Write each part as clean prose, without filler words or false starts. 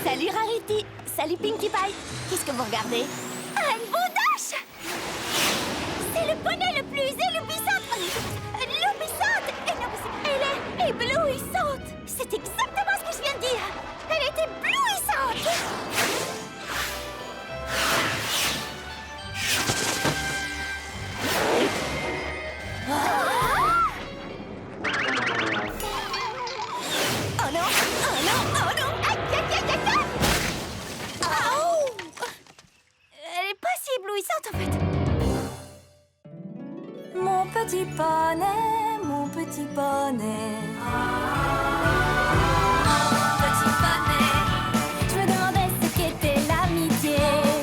Salut Rarity. Salut Pinkie Pie. Qu'est-ce que vous regardez? Rainbow Dash. C'est le poney le plus éblouissant. Elle est éblouissante. C'est exactement ce que je viens de dire. Elle est éblouissante. Oh non! Oh non! Oh non! Aïe, aïe, aïe, aïe, aïe! Oh! Elle est pas si éblouissante en fait. Mon petit poney, mon petit poney. Petit poney. Je me demandais ce qu'était l'amitié.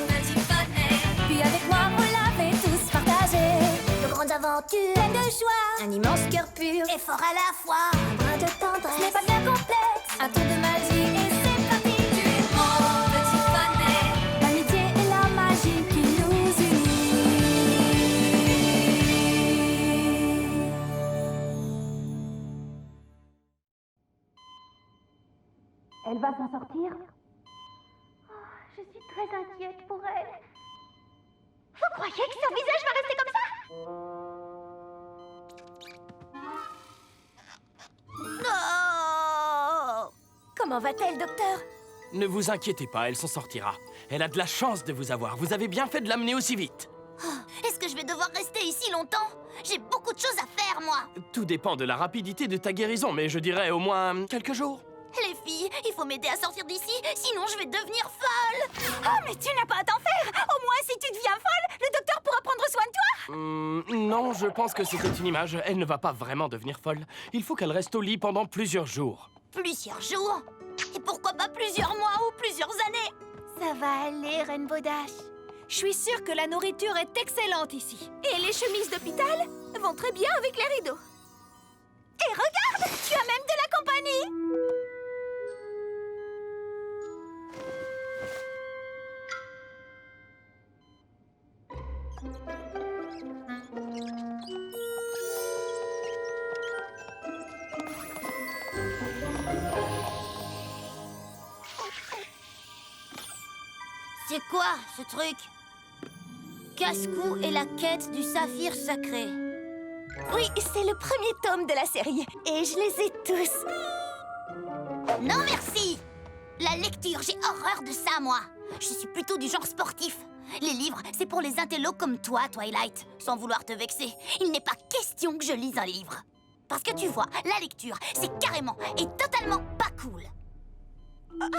Petit poney. Puis avec moi, vous l'avez tous partagé. De grandes aventures, Plein de joie, un immense cœur pur, et fort à la fois. un brin de Ce n'est tendresse. pas bien complexe, un tour de magie et c'est parti. Tu es mon petit poney. L'amitié et la magie qui nous unit. Elle va s'en sortir? Je suis très inquiète pour elle. Vous croyez que son visage va rester comme ça? Non! Comment va-t-elle, docteur? Ne vous inquiétez pas, elle s'en sortira. Elle a de la chance de vous avoir. Vous avez bien fait de l'amener aussi vite. Est-ce que je vais devoir rester ici longtemps? J'ai beaucoup de choses à faire, moi. Tout dépend de la rapidité de ta guérison, mais je dirais au moins quelques jours. Les filles, il faut m'aider à sortir d'ici, sinon je vais devenir folle. Oh, mais tu n'as pas à t'en faire. Au moins, si tu deviens folle, le docteur pourra prendre soin de toi. Non, je pense que c'était une image. Elle ne va pas vraiment devenir folle. Il faut qu'elle reste au lit pendant plusieurs jours. Plusieurs jours? Et pourquoi pas plusieurs mois ou plusieurs années? Ça va aller, Rainbow Dash. Je suis sûre que la nourriture est excellente ici. Et les chemises d'hôpital vont très bien avec les rideaux. Et regarde, tu as même de la compagnie. C'est quoi, ce truc? Casse-cou et la quête du saphir sacré. Oui, c'est le premier tome de la série. Et je les ai tous. Non, merci. La lecture, j'ai horreur de ça, moi. Je suis plutôt du genre sportif. Les livres, c'est pour les intellos comme toi, Twilight. Sans vouloir te vexer, il n'est pas question que je lise un livre. Parce que tu vois, la lecture, c'est carrément et totalement pas cool. Pas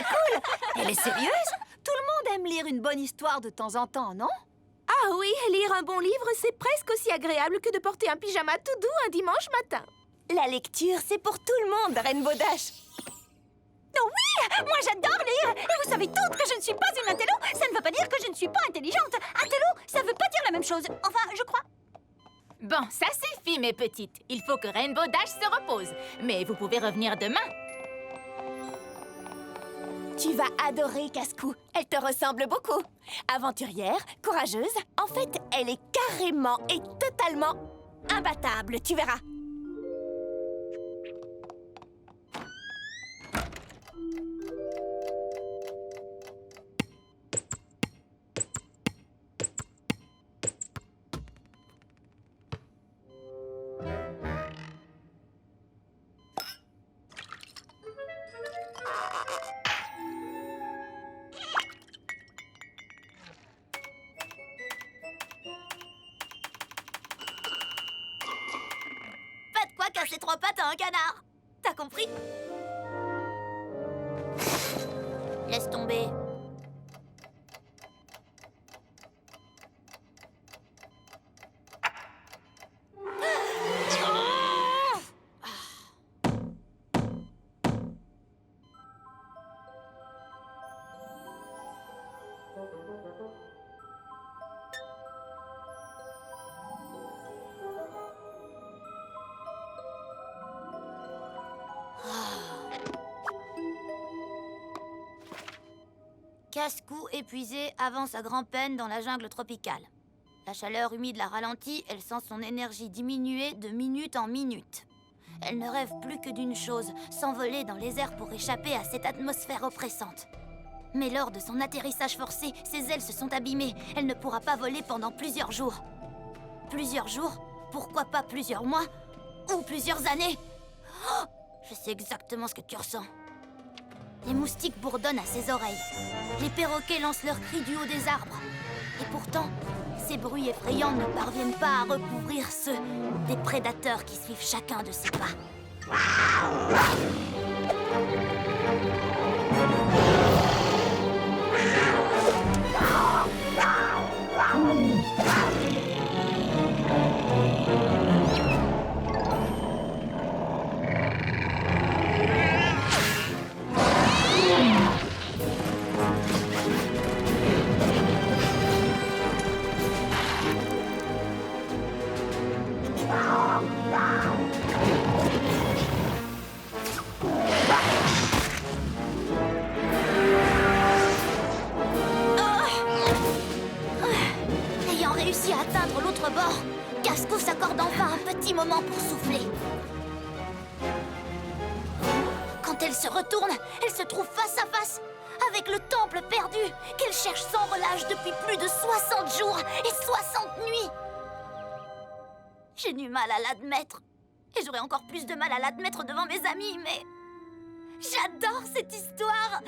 cool! Elle est sérieuse? Tout le monde aime lire une bonne histoire de temps en temps, non? Ah oui, lire un bon livre, c'est presque aussi agréable que de porter un pyjama tout doux un dimanche matin. La lecture, c'est pour tout le monde, Rainbow Dash. Oh oui! Moi j'adore lire! Et vous savez toutes que je ne suis pas une intello! Ça ne veut pas dire que je ne suis pas intelligente! Intello, ça veut pas dire la même chose. Enfin, je crois. Bon, ça suffit, mes petites. Il faut que Rainbow Dash se repose. Mais vous pouvez revenir demain. Tu vas adorer Casse-Cou. Elle te ressemble beaucoup. Aventurière, courageuse. En fait, elle est carrément et totalement imbattable. Tu verras. Pas de quoi casser trois pattes à un canard. T'as compris? Laisse tomber. Casse-Cou épuisé avance à grand-peine dans la jungle tropicale. La chaleur humide la ralentit, elle sent son énergie diminuer de minute en minute. Elle ne rêve plus que d'une chose, s'envoler dans les airs pour échapper à cette atmosphère oppressante. Mais lors de son atterrissage forcé, ses ailes se sont abîmées. Elle ne pourra pas voler pendant plusieurs jours. Plusieurs jours? Pourquoi pas plusieurs mois? Ou plusieurs années? Oh, je sais exactement ce que tu ressens. Les moustiques bourdonnent à ses oreilles. Les perroquets lancent leurs cris du haut des arbres. Et pourtant, ces bruits effrayants ne parviennent pas à recouvrir ceux des prédateurs qui suivent chacun de ses pas. Ayant réussi à atteindre l'autre bord, Casco s'accorde enfin un petit moment pour souffler. Quand elle se retourne, elle se trouve face à face avec le temple perdu qu'elle cherche sans relâche depuis plus de 60 jours et 60 nuits. J'ai du mal à l'admettre. Et j'aurais encore plus de mal à l'admettre devant mes amis, mais... J'adore cette histoire.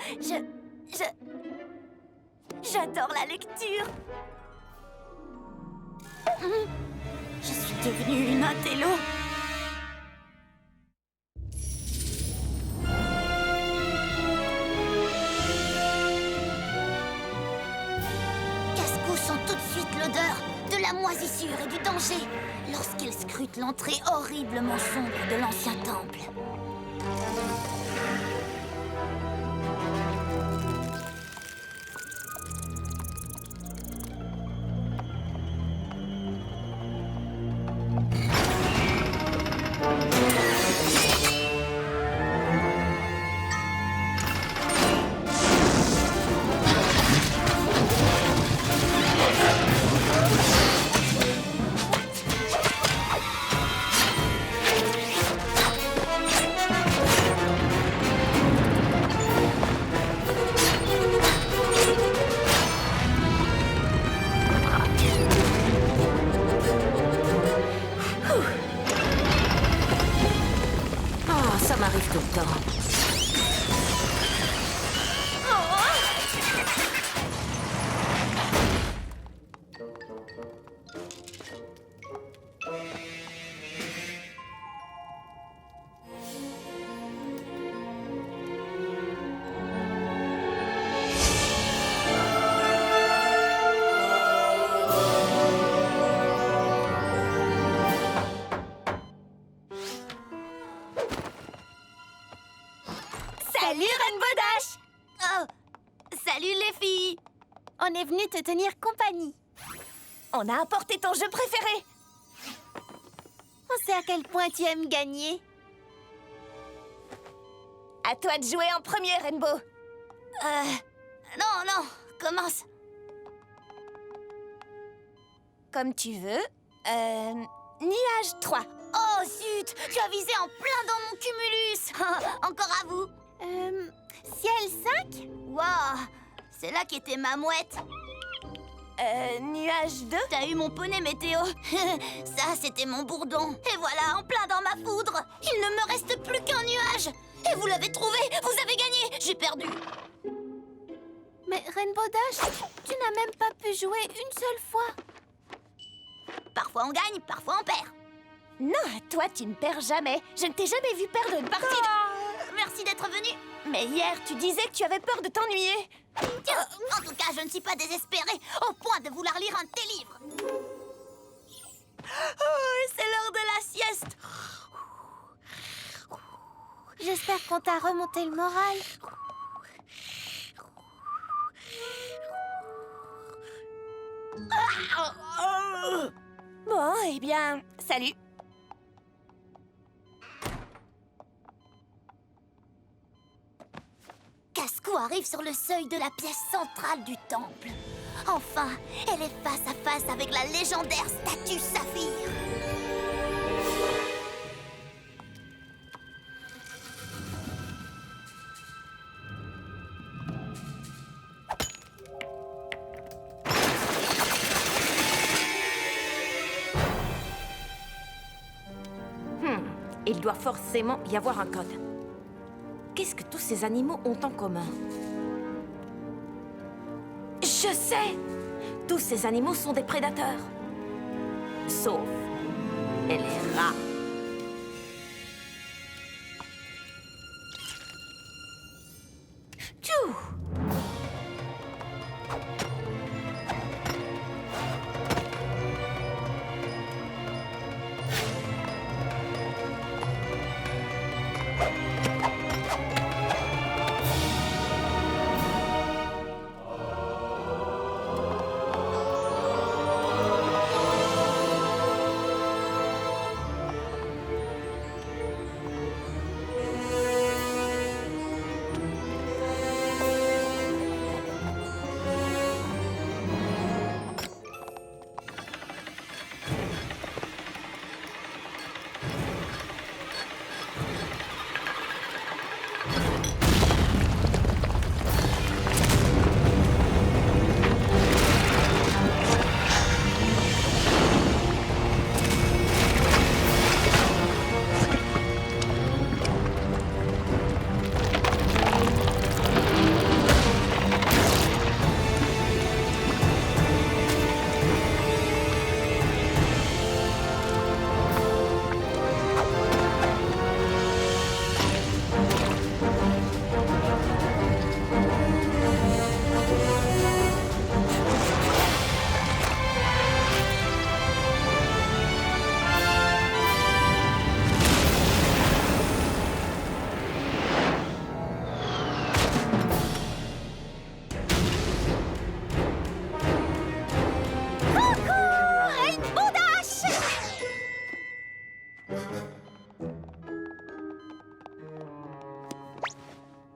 J'adore la lecture. Je suis devenue une intello. Casco sent tout de suite l'odeur de la moisissure et du danger lorsqu'elle scrute l'entrée horriblement sombre de l'ancien temple. Ça m'arrive tout le temps. Salut Rainbow Dash! Oh, salut les filles! On est venu te tenir compagnie. On a apporté ton jeu préféré. On sait à quel point tu aimes gagner. À toi de jouer en premier, Rainbow. Non, commence. Comme tu veux. Nuage 3. Oh zut, tu as visé en plein dans mon cumulus. Encore à vous. Ciel 5? Waouh, c'est là qu'était ma mouette. Nuage 2? T'as eu mon poney météo. Ça, c'était mon bourdon. Et voilà, en plein dans ma foudre. Il ne me reste plus qu'un nuage. Et vous l'avez trouvé, vous avez gagné. J'ai perdu. Mais Rainbow Dash, tu n'as même pas pu jouer une seule fois. Parfois on gagne, parfois on perd. Non, toi tu ne perds jamais. Je ne t'ai jamais vu perdre une partie de... Merci d'être venu. Mais hier, tu disais que tu avais peur de t'ennuyer. En tout cas, je ne suis pas désespérée au point de vouloir lire un de tes livres. Oh, c'est l'heure de la sieste. J'espère qu'on t'a remonté le moral. Bon, eh bien, salut. Casco arrive sur le seuil de la pièce centrale du temple. Enfin, elle est face à face avec la légendaire statue Saphir. Il doit forcément y avoir un code. Qu'est-ce que tous ces animaux ont en commun? Je sais! Tous ces animaux sont des prédateurs. Sauf les rats. Tchou!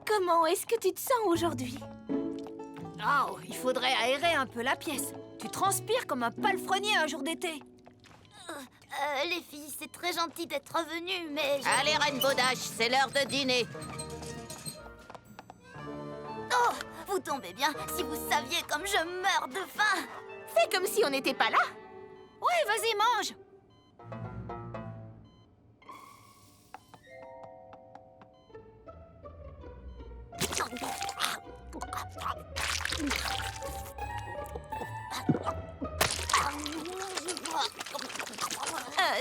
Comment est-ce que tu te sens aujourd'hui? Oh, il faudrait aérer un peu la pièce. Tu transpires comme un palefrenier un jour d'été. Les filles, c'est très gentil d'être revenues, mais... Allez, Rainbow Dash, c'est l'heure de dîner. Oh, vous tombez bien. Si vous saviez comme je meurs de faim. Fais comme si on n'était pas là. Ouais, vas-y, mange.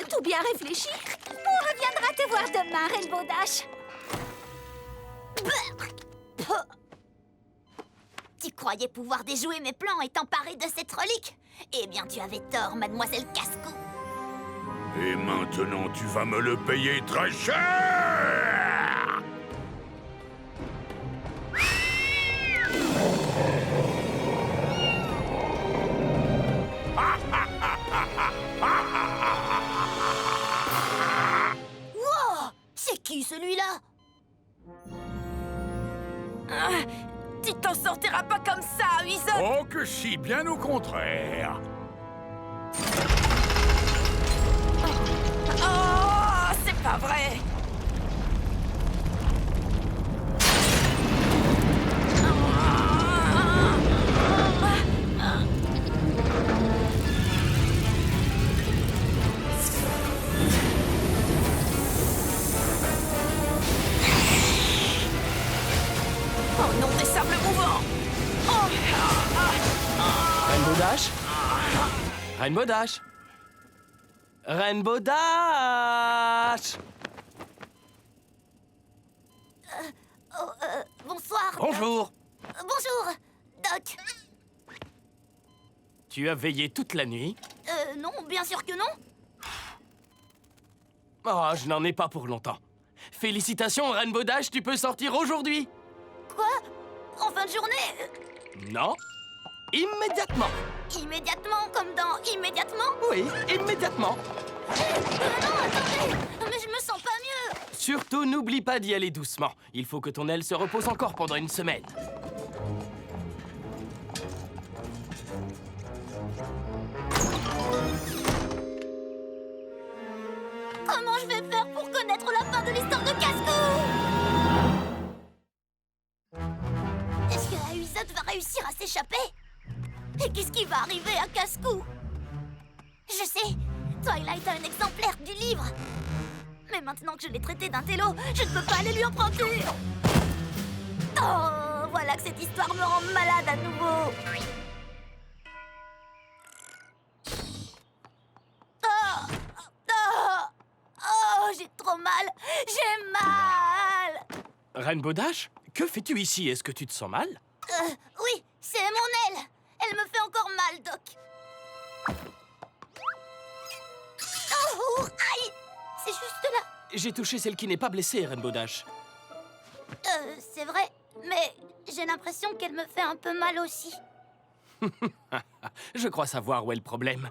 Tout bien réfléchi? On reviendra te voir demain, Rainbow Dash. Tu croyais pouvoir déjouer mes plans et t'emparer de cette relique? Eh bien, tu avais tort, mademoiselle Cascou. Et maintenant, tu vas me le payer très cher! Wow! C'est qui celui-là? Tu t'en sortiras pas comme ça, Huizot! Oh que si, bien au contraire! Oh, c'est pas vrai! Oh non, des sables mouvants! Rainbow Dash? Rainbow Dash? Rainbow Dash! Bonsoir. Bonjour! Bonjour, Doc. Tu as veillé toute la nuit? Non, bien sûr que non. Oh, je n'en ai pas pour longtemps. Félicitations, Rainbow Dash, tu peux sortir aujourd'hui! Quoi? En fin de journée? Non? Immédiatement! Immédiatement, comme dans immédiatement? Oui, immédiatement! Non, attendez! Mais je me sens pas mieux! Surtout, n'oublie pas d'y aller doucement. Il faut que ton aile se repose encore pendant une semaine. Comment je vais faire pour connaître la fin de l'histoire de Cascou? Est-ce que Huizot va réussir à s'échapper? Et qu'est-ce qui va arriver à Cascou? Je sais, Twilight a un exemplaire du livre. Mais maintenant que je l'ai traité d'intello, je ne peux pas aller lui emprunter. Oh, voilà que cette histoire me rend malade à nouveau. Oh, oh, oh, j'ai trop mal. J'ai mal. Rainbow Dash, que fais-tu ici? Est-ce que tu te sens mal? Oui, c'est mon aile. Elle me fait encore mal, Doc. Oh, aïe. C'est juste là. J'ai touché celle qui n'est pas blessée, Rainbow Dash. C'est vrai, mais j'ai l'impression qu'elle me fait un peu mal aussi. Je crois savoir où est le problème.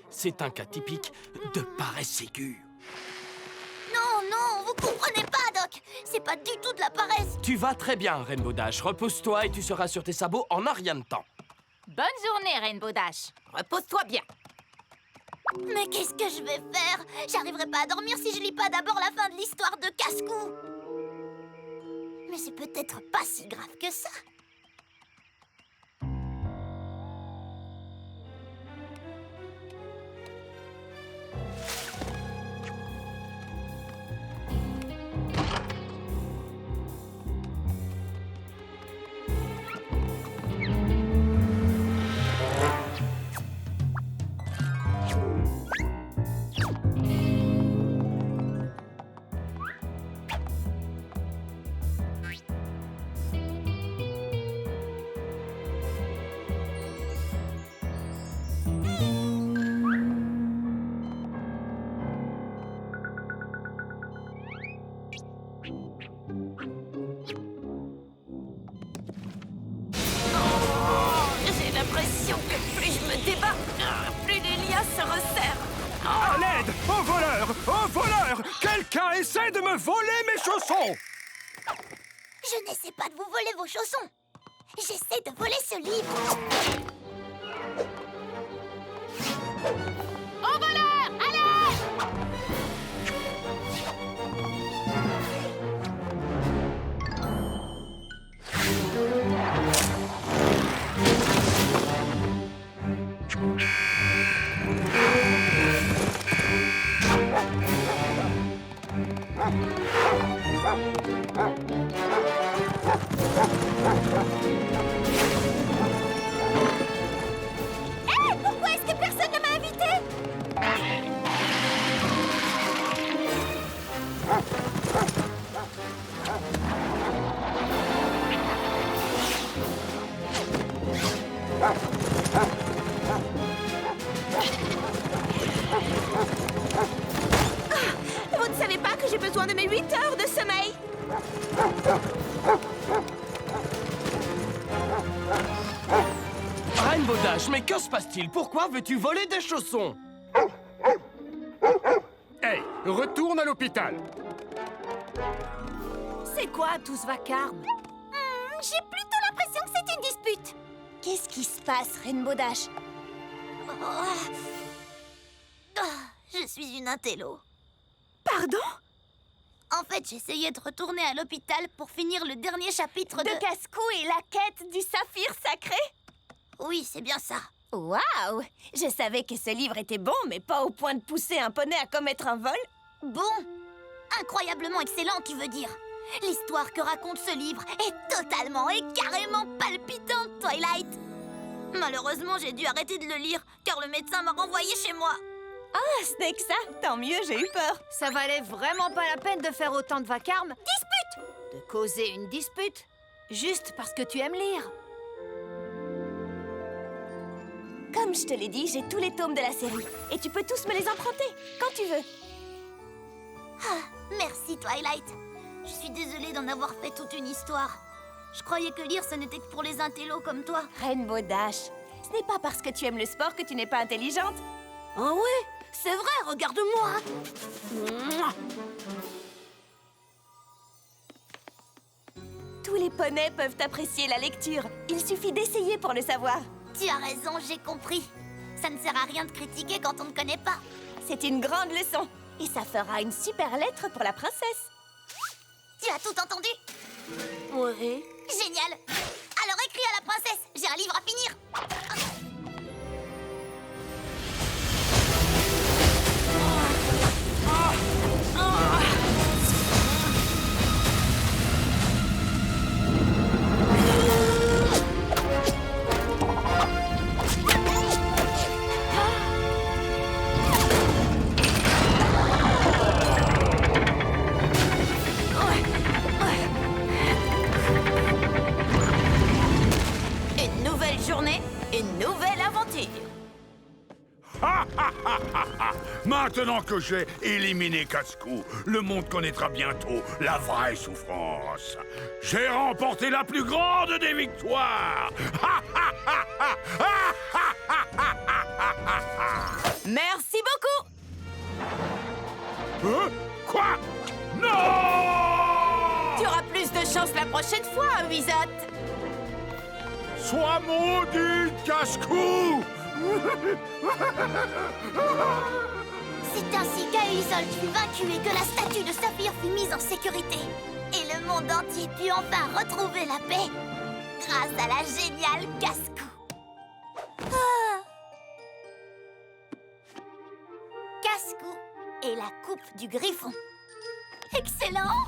C'est un cas typique de paresse aiguë. Non, non, vous comprenez pas, Doc. C'est pas du tout de la paresse. Tu vas très bien, Rainbow Dash. Repose-toi et tu seras sur tes sabots en un rien de temps. Bonne journée, Rainbow Dash. Repose-toi bien. Mais qu'est-ce que je vais faire? J'arriverai pas à dormir si je lis pas d'abord la fin de l'histoire de Casse-Cou. Mais c'est peut-être pas si grave que ça. J'ai l'impression que plus je me débat, plus les liens se resserrent. À l'aide! Au voleur! Au voleur! Quelqu'un essaie de me voler mes chaussons! Je n'essaie pas de vous voler vos chaussons. J'essaie de voler ce livre. Au voleur, allez! Hé, pourquoi est-ce que personne ne m'a invité? Vous ne savez pas que j'ai besoin de mes 8 heures de sommeil? Rainbow Dash, mais que se passe-t-il? Pourquoi veux-tu voler des chaussons? Hey, retourne à l'hôpital! C'est quoi tout ce vacarme? J'ai plutôt l'impression que c'est une dispute. Qu'est-ce qui se passe, Rainbow Dash? Je suis une intello. Pardon? En fait, j'essayais de retourner à l'hôpital pour finir le dernier chapitre de... Casse-Cou et la quête du saphir sacré? Oui, c'est bien ça. Waouh! Je savais que ce livre était bon, mais pas au point de pousser un poney à commettre un vol. Bon, incroyablement excellent, tu veux dire. L'histoire que raconte ce livre est totalement et carrément palpitante, Twilight. Malheureusement, j'ai dû arrêter de le lire, car le médecin m'a renvoyé chez moi. Ah, ce n'est que ça. Tant mieux, j'ai eu peur. Ça valait vraiment pas la peine de faire autant de vacarme. Dispute! De causer une dispute. Juste parce que tu aimes lire. Comme je te l'ai dit, j'ai tous les tomes de la série. Et tu peux tous me les emprunter, quand tu veux. Merci, Twilight. Je suis désolée d'en avoir fait toute une histoire. Je croyais que lire, ce n'était que pour les intellos comme toi. Rainbow Dash, ce n'est pas parce que tu aimes le sport que tu n'es pas intelligente. Oh ouais, c'est vrai, regarde-moi. Tous les poneys peuvent apprécier la lecture. Il suffit d'essayer pour le savoir. Tu as raison, j'ai compris. Ça ne sert à rien de critiquer quand on ne connaît pas. C'est une grande leçon. Et ça fera une super lettre pour la princesse. Tu as tout entendu? Oui. Génial. Alors écris à la princesse, j'ai un livre à finir. Maintenant que j'ai éliminé Cascou, le monde connaîtra bientôt la vraie souffrance. J'ai remporté la plus grande des victoires. Merci beaucoup. Quoi? Non! Tu auras plus de chance la prochaine fois, Wizot. Sois maudit, Cascou! C'est ainsi qu'Aizol fut vaincu et que la statue de Saphir fut mise en sécurité. Et le monde entier put enfin retrouver la paix grâce à la géniale Cascou. Cascou et la coupe du griffon. Excellent!